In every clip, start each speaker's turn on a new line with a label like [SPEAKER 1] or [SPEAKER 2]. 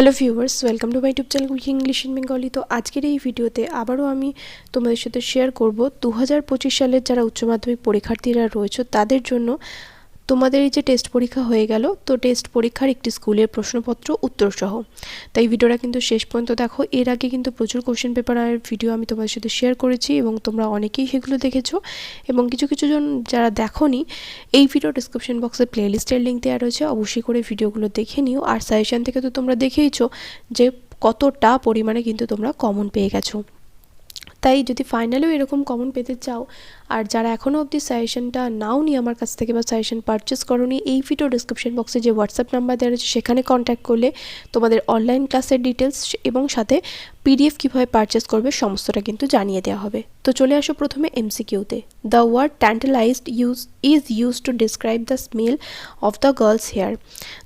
[SPEAKER 1] Hello viewers, welcome to my YouTube channel cooking English in Bengali. তো আজকের এই ভিডিওতে আবারও আমি তোমাদের সাথে শেয়ার করব 2025 সালের যারা উচ্চ মাধ্যমিক পরীক্ষার্থীরা রয়েছে তাদের জন্য তোমাদের এই যে টেস্ট পরীক্ষা হয়ে গেল, তো টেস্ট পরীক্ষার একটি স্কুলের প্রশ্নপত্র উত্তর সহ। তাই ভিডিওটা কিন্তু শেষ পর্যন্ত দেখো। এর আগে কিন্তু প্রচুর কোশ্চেন পেপারের ভিডিও আমি তোমাদের সাথে শেয়ার করেছি এবং তোমরা অনেকেই সেগুলো দেখেছো, এবং কিছু জন যারা দেখোনি, এই ভিডিও ডিসক্রিপশন বক্সে প্লেলিস্টের লিঙ্ক দেওয়া রয়েছে, অবশ্যই করে ভিডিওগুলো দেখে নিও। আর সাজেশন থেকে তো তোমরা দেখেইছো যে কতটা পরিমাণে কিন্তু তোমরা কমন পেয়ে গেছো। তাই যদি ফাইনালেও এরকম কমন পেতে চাও, আর যারা এখনও অবধি সাজেশনটা নাওনি আমার কাছ থেকে বা সাজেশন পারচেস করোনি, এই ভিডিও ডিসক্রিপশন বক্সে যে হোয়াটসঅ্যাপ নাম্বার দেওয়া রয়েছে সেখানে কন্ট্যাক্ট করলে তোমাদের অনলাইন ক্লাসের ডিটেলস এবং সাথে পিডিএফ কীভাবে পারচেস করবে সমস্তটা কিন্তু জানিয়ে দেওয়া হবে। তো চলে আসো প্রথমে এমসিকিউতে। The word tantalized is used to describe the smell of the girl's hair.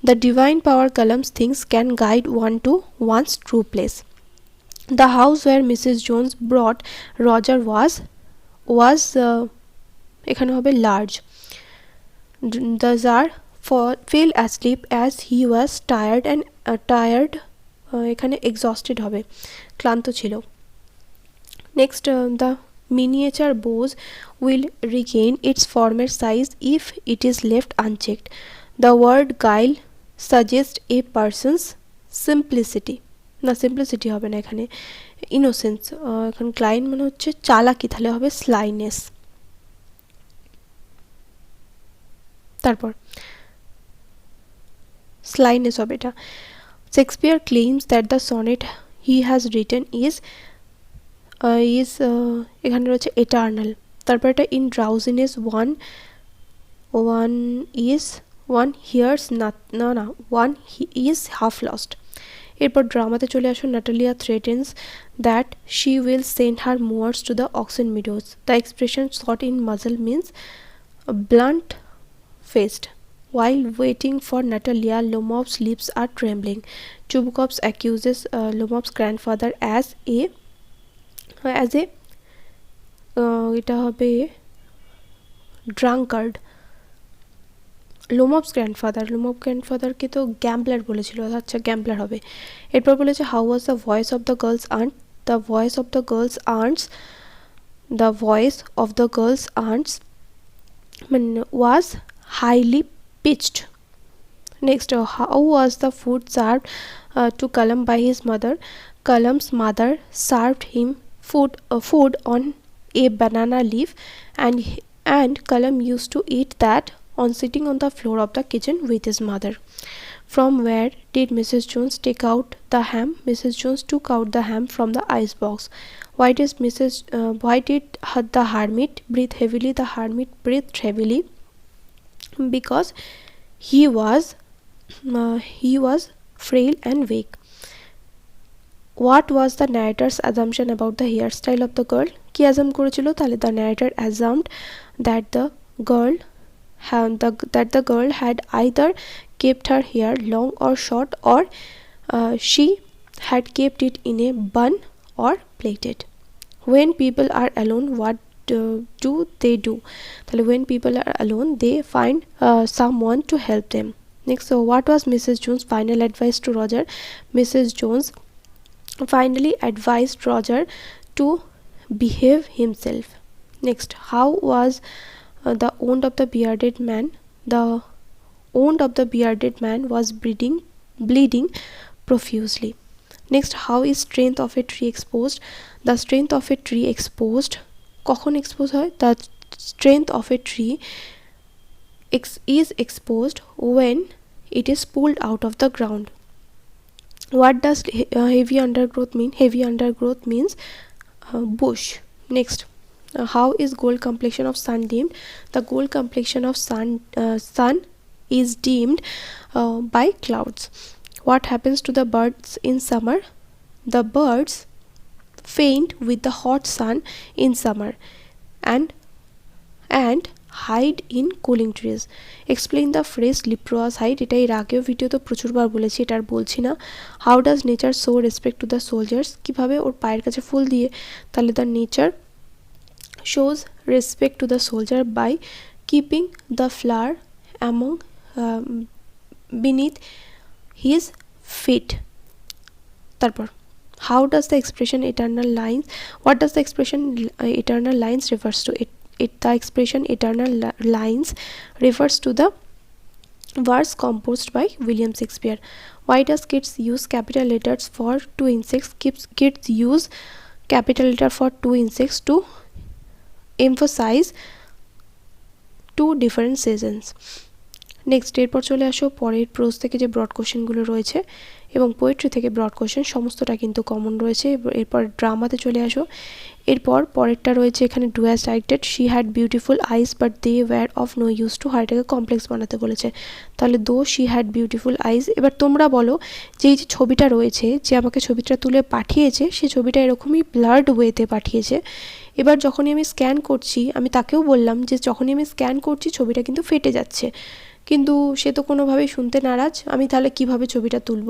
[SPEAKER 1] The divine power calms things can guide one to one's true place. The house where Mrs. Jones brought Roger was এখানে হবে large. The Tsar fell asleep as he was tired এখানে exhausted হবে, ক্লান্ত ছিল। Next, the miniature bows will regain its former size if it is left unchecked. The word guile suggests a person's simplicity. না, simplicity হবে না, এখানে innocence. এখন ক্লাইন মানে হচ্ছে চালাকি, তাহলে হবে স্লাইনেস। তারপর স্লাইনেস হবে এটা। Shakespeare claims that the sonnet he has written is এখানে রয়েছে এটার্নাল। তারপর এটা in drowsiness one hears one is half lost. এরপর ড্রামাতে চলে আসুন। Natalia threatens that she will send her mowers to the oxen meadows. The expression shot in muzzle means blunt faced. While waiting for Natalia, Lomov's lips are trembling. Chubukovs accuses Lomov's grandfather as a এটা হবে drunkard. লোমভস গ্র্যান্ডফাদারকে তো গ্যাম্বলার বলেছিল, আচ্ছা গ্যাম্বলার হবে। এরপর বলেছে how was the voice of the girls aunt. The voice of the girls aunts was highly pitched. Next, how was the food served to Kalam by his mother. Kalam's mother served him food on a banana leaf, and Kalam used to eat that on sitting on the floor of the kitchen with his mother. From where did Mrs. Jones take out the ham? Mrs. Jones took out the ham from the ice box. Why did the hermit breathe heavily? The hermit breathed heavily because he was frail and weak. What was the narrator's assumption about the hairstyle of the girl? কি assume করেছিল? তাহলে the narrator assumed that the girl had either kept her hair long or short, or she had kept it in a bun or plaited. When people are alone, what do they do? তাহলে when people are alone, they find someone to help them. Next, so what was Mrs. Jones' final advice to Roger? Mrs. Jones finally advised Roger to behave himself. Next, how was the wound of the bearded man? The wound of the bearded man was bleeding profusely. Next, how is strength of a tree exposed? The strength of a tree exposed কখন exposed হয়? The strength of a tree is exposed when it is pulled out of the ground. What does heavy undergrowth mean? Heavy undergrowth means bush. Next, how is gold complexion of sun deemed? The gold complexion of sun is deemed by clouds. What happens to the birds in summer? The birds faint with the hot sun in summer and hide in cooling trees. Explain the phrase leprous hide. এটা এর আগেও ভিডিওতে প্রচুরবার বলেছি, এটা আর বলছি না। How does nature show respect to the soldiers? কীভাবে ওর পায়ের কাছে ফুল দিয়ে? তাহলে the nature shows respect to the soldier by keeping the flower beneath his feet. তারপর how does the expression eternal lines, what does the expression eternal lines refers to? The expression eternal lines refers to the verse composed by William Shakespeare. Why does kids use capital letters for two insects? Kids use capital letter for two insects to emphasize two different seasons. Next এরপর চলে আসো পরের pros থেকে যে broad কোশ্চেনগুলো রয়েছে এবং poetry থেকে ব্রড কোশ্চেন সমস্তটা কিন্তু কমন রয়েছে। এরপর ড্রামাতে চলে আসো। এরপর পরেরটা রয়েছে এখানে do as directed, she had beautiful eyes but they were of no use to her, এটাকে কমপ্লেক্স বানাতে বলেছে। তাহলে দো শি হ্যাড বিউটিফুল আইস। এবার তোমরা বলো যে এই যে ছবিটা রয়েছে, যে আমাকে ছবিটা তুলে পাঠিয়েছে সে ছবিটা এরকমই ব্লার্ড ওয়েতে পাঠিয়েছে। এবার যখনই আমি স্ক্যান করছি, আমি তাকেও বললাম যে যখনই আমি স্ক্যান করছি ছবিটা কিন্তু ফেটে যাচ্ছে, কিন্তু সে তো কোনোভাবেই শুনতে নারাজ, আমি তাহলে কিভাবে ছবিটা তুলব?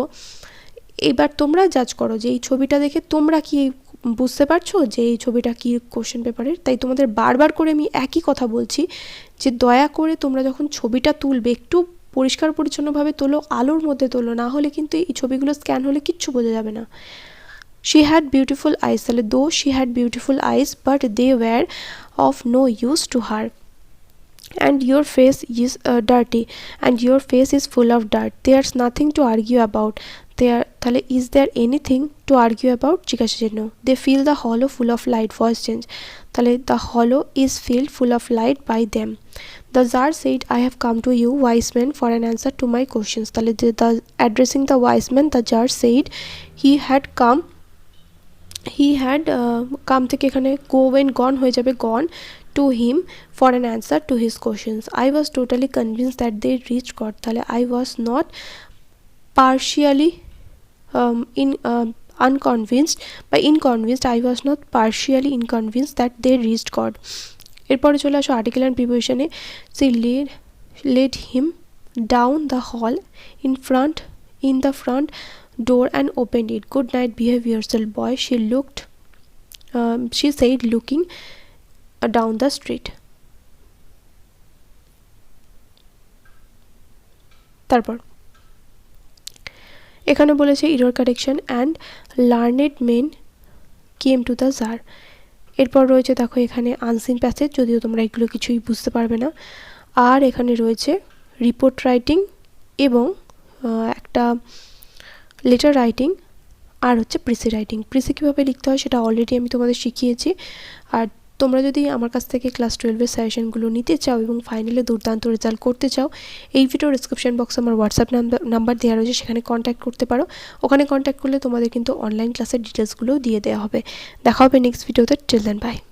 [SPEAKER 1] এবার তোমরা জাজ করো যে এই ছবিটা দেখে তোমরা কি বুঝতে পারছো যে এই ছবিটা কি কোশ্চেন পেপারের। তাই তোমাদের বারবার করে আমি একই কথা বলছি যে দয়া করে তোমরা যখন ছবিটা তুলবে একটু পরিষ্কার পরিচ্ছন্নভাবে তোলো, আলোর মধ্যে তোলো, না হলে কিন্তু এই ছবিগুলো স্ক্যান হলে কিচ্ছু বোঝা যাবে না। শি হ্যাড বিউটিফুল আইস, তাহলে though she had beautiful eyes but they were of no use to her, and your face is dirty and your face is full of dirt, there's nothing to argue about. তাহলে is there anything to argue about, জিজ্ঞাসা চিহ্ন। they fill the hollow full of light, voice change, তাহলে the hollow is filled full of light by them. the jar said I have come to you wise men for an answer to my questions, তাহলে the addressing the wise men, the jar said he had come থেকে এখানে go when gone হয়ে যাবে gone to him for an answer to his questions. I was totally convinced that they reached God, তাহলে I was not partially unconvinced by inconvinced, I was not partially inconvinced that they reached God. এরপরে চলে আসো article and প্রিপোজিশনে। she led him down the hall in the front door and opened it. good night, behave yourself boy, she said looking down the street. তারপর এখানে বলেছে error correction and learned men came to the jar. এরপর রয়েছে দেখো এখানে unseen passage, যদিও তোমরা এগুলো কিছুই বুঝতে পারবে না। আর এখানে রয়েছে রিপোর্ট রাইটিং এবং একটা লেটার রাইটিং, আর হচ্ছে প্রিসি রাইটিং। প্রিসি কীভাবে লিখতে হয় সেটা অলরেডি আমি তোমাদের শিখিয়েছি। আর তোমরা যদি আমার কাছ থেকে ক্লাস 12-এর সাজেশনগুলো নিতে চাও এবং ফাইনালে দুর্দান্ত রেজাল্ট করতে চাও, এই ভিডিওর ডিসক্রিপশন বক্সে আমার হোয়াটসঅ্যাপ নাম্বার দেওয়া রয়েছে, সেখানে কন্ট্যাক্ট করতে পারো। ওখানে কন্ট্যাক্ট করলে তোমাদের কিন্তু অনলাইন ক্লাসের ডিটেলসগুলোও দিয়ে দেওয়া হবে। দেখা হবে নেক্সট ভিডিওতে। Till then by.